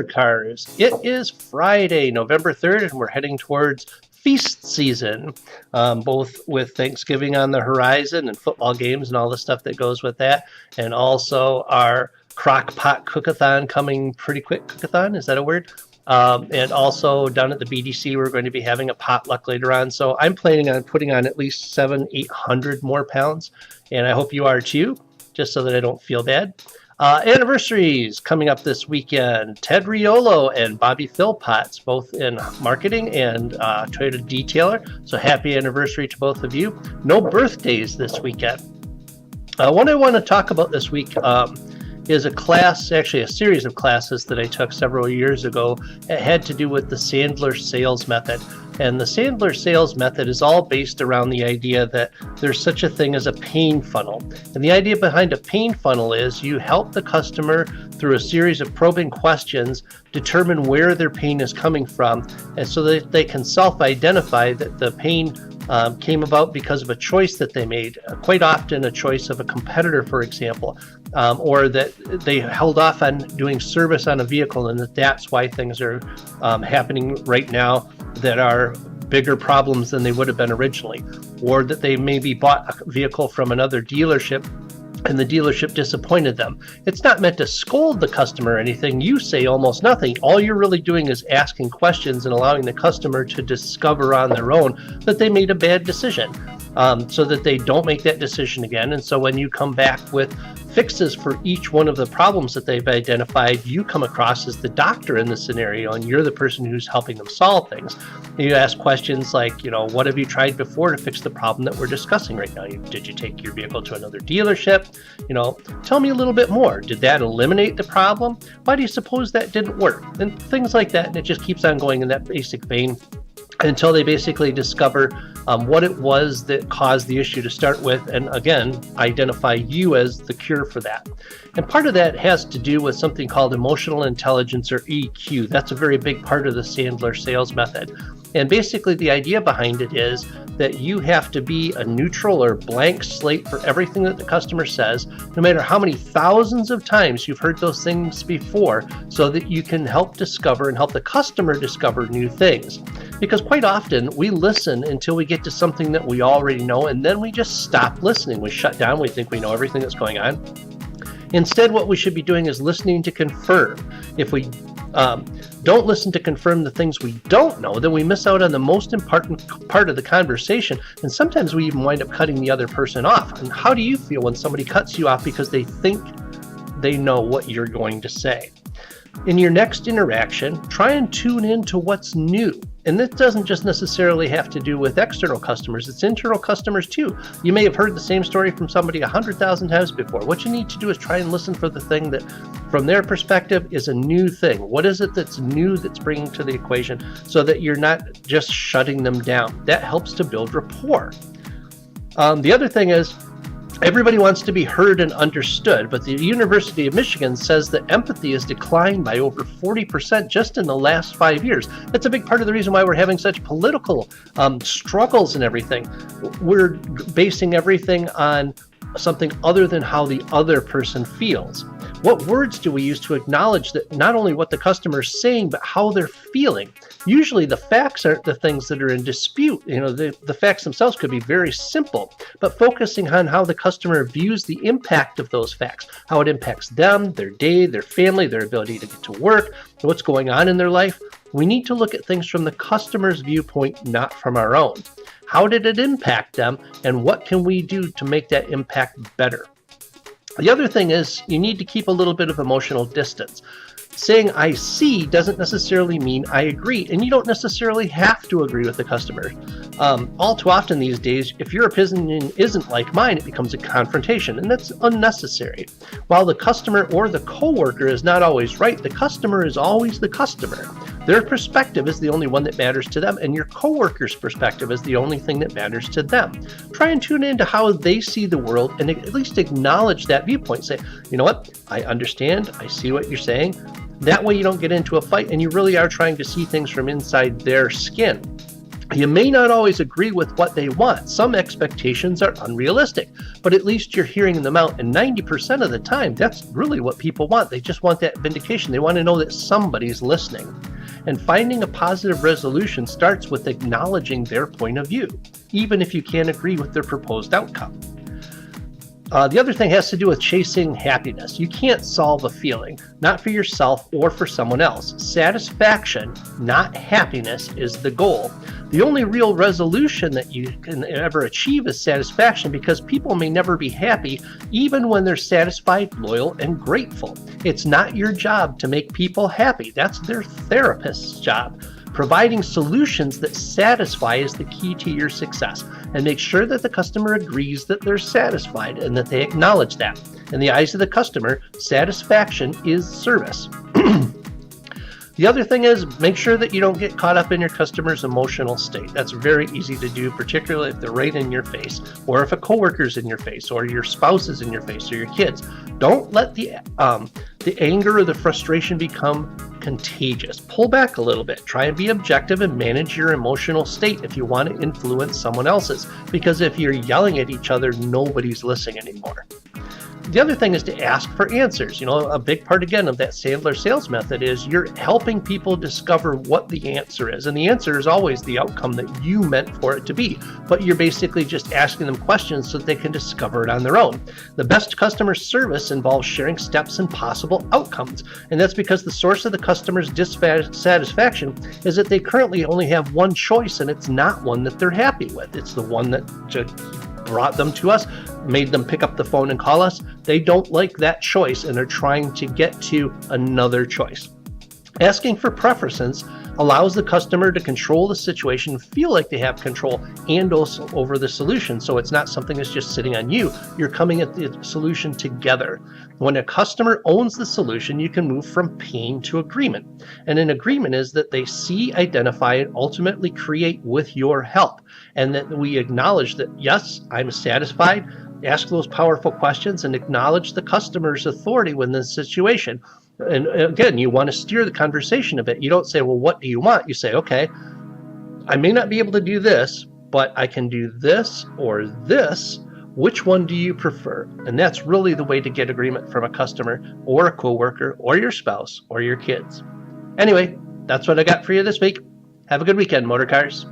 Cars. It is Friday, November 3rd, and we're heading towards feast season, both with Thanksgiving on the horizon and football games and all the stuff that goes with that, and also our crock pot cookathon coming pretty quick. Cookathon, is that a word? And also down at the BDC, we're going to be having a potluck later on. So I'm planning on putting on at least 700-800 more pounds, and I hope you are too, just so that I don't feel bad. Anniversaries coming up this weekend. Ted Riolo and Bobby Philpotts, both in marketing and Toyota detailer. So happy anniversary to both of you. No birthdays this weekend. What I want to talk about this week is a class, actually a series of classes that I took several years ago. It had to do with the Sandler sales method. And the Sandler sales method is all based around the idea that there's such a thing as a pain funnel. And the idea behind a pain funnel is you help the customer through a series of probing questions determine where their pain is coming from, and so that they can self-identify that the pain came about because of a choice that they made, quite often a choice of a competitor, for example, or that they held off on doing service on a vehicle, and that's why things are happening right now that are bigger problems than they would have been originally, or that they maybe bought a vehicle from another dealership and the dealership disappointed them. It's not meant to scold the customer or anything. You say almost nothing. All you're really doing is asking questions and allowing the customer to discover on their own that they made a bad decision, so that they don't make that decision again. And so when you come back with fixes for each one of the problems that they've identified, you come across as the doctor in the scenario, and you're the person who's helping them solve things. You ask questions like, what have you tried before to fix the problem that we're discussing right now? Did you take your vehicle to another dealership? Tell me a little bit more. Did that eliminate the problem? Why do you suppose that didn't work? And things like that. And it just keeps on going in that basic vein until they basically discover what it was that caused the issue to start with, and again, identify you as the cure for that. And part of that has to do with something called emotional intelligence, or EQ. That's a very big part of the Sandler sales method. And basically the idea behind it is that you have to be a neutral or blank slate for everything that the customer says, no matter how many thousands of times you've heard those things before, so that you can help discover and help the customer discover new things. Because quite often we listen until we get to something that we already know, and then we just stop listening. We shut down. We think we know everything that's going on. Instead, what we should be doing is listening to confirm. If we don't listen to confirm the things we don't know, then we miss out on the most important part of the conversation, and sometimes we even wind up cutting the other person off. And how do you feel when somebody cuts you off because they think they know what you're going to say? In your next interaction, try and tune in to what's new. And this doesn't just necessarily have to do with external customers, it's internal customers too. You may have heard the same story from somebody 100,000 times before. What you need to do is try and listen for the thing that, from their perspective, is a new thing. What is it that's new that's bringing to the equation, so that you're not just shutting them down? That helps to build rapport. The other thing is, everybody wants to be heard and understood, but the University of Michigan says that empathy has declined by over 40% just in the last 5 years. That's a big part of the reason why we're having such political struggles and everything. We're basing everything on something other than how the other person feels. What words do we use to acknowledge that not only what the customer is saying, but how they're feeling? Usually the facts aren't the things that are in dispute. The facts themselves could be very simple, but focusing on how the customer views the impact of those facts, how it impacts them, their day, their family, their ability to get to work, what's going on in their life. We need to look at things from the customer's viewpoint, not from our own. How did it impact them, and what can we do to make that impact better? The other thing is, you need to keep a little bit of emotional distance. Saying I see doesn't necessarily mean I agree, and you don't necessarily have to agree with the customer. All too often these days, if your opinion isn't like mine, it becomes a confrontation, and that's unnecessary. While the customer or the coworker is not always right, the customer is always the customer. Their perspective is the only one that matters to them, and your coworker's perspective is the only thing that matters to them. Try and tune into how they see the world, and at least acknowledge that viewpoint. Say, you know what, I understand, I see what you're saying. That way you don't get into a fight, and you really are trying to see things from inside their skin. You may not always agree with what they want. Some expectations are unrealistic, but at least you're hearing them out. And 90% of the time, that's really what people want. They just want that vindication. They want to know that somebody's listening. And finding a positive resolution starts with acknowledging their point of view, even if you can't agree with their proposed outcome. The other thing has to do with chasing happiness. You can't solve a feeling, not for yourself or for someone else. Satisfaction, not happiness, is the goal. The only real resolution that you can ever achieve is satisfaction, because people may never be happy even when they're satisfied, loyal, and grateful. It's not your job to make people happy. That's their therapist's job. Providing solutions that satisfy is the key to your success, and make sure that the customer agrees that they're satisfied and that they acknowledge that. In the eyes of the customer, satisfaction is service. The other thing is, make sure that you don't get caught up in your customer's emotional state. That's very easy to do, particularly if they're right in your face, or if a coworker's in your face, or your spouse is in your face, or your kids. Don't let the anger or the frustration become contagious. Pull back a little bit. Try and be objective and manage your emotional state if you want to influence someone else's. Because if you're yelling at each other, nobody's listening anymore. The other thing is to ask for answers. A big part, again, of that Sandler sales method is you're helping people discover what the answer is. And the answer is always the outcome that you meant for it to be. But you're basically just asking them questions so that they can discover it on their own. The best customer service involves sharing steps and possible outcomes. And that's because the source of the customer's dissatisfaction is that they currently only have one choice, and it's not one that they're happy with. It's the one that just brought them to us, made them pick up the phone and call us. They don't like that choice, and they're trying to get to another choice. Asking for preferences allows the customer to control the situation, feel like they have control, and also over the solution. So it's not something that's just sitting on you. You're coming at the solution together. When a customer owns the solution, you can move from pain to agreement. And an agreement is that they see, identify, and ultimately create with your help. And that we acknowledge that, yes, I'm satisfied. Ask those powerful questions and acknowledge the customer's authority within the situation. And again, you want to steer the conversation a bit. You don't say, well, what do you want? You say, okay, I may not be able to do this, but I can do this or this. Which one do you prefer? And that's really the way to get agreement from a customer or a coworker or your spouse or your kids. Anyway, that's what I got for you this week. Have a good weekend, Motor Cars.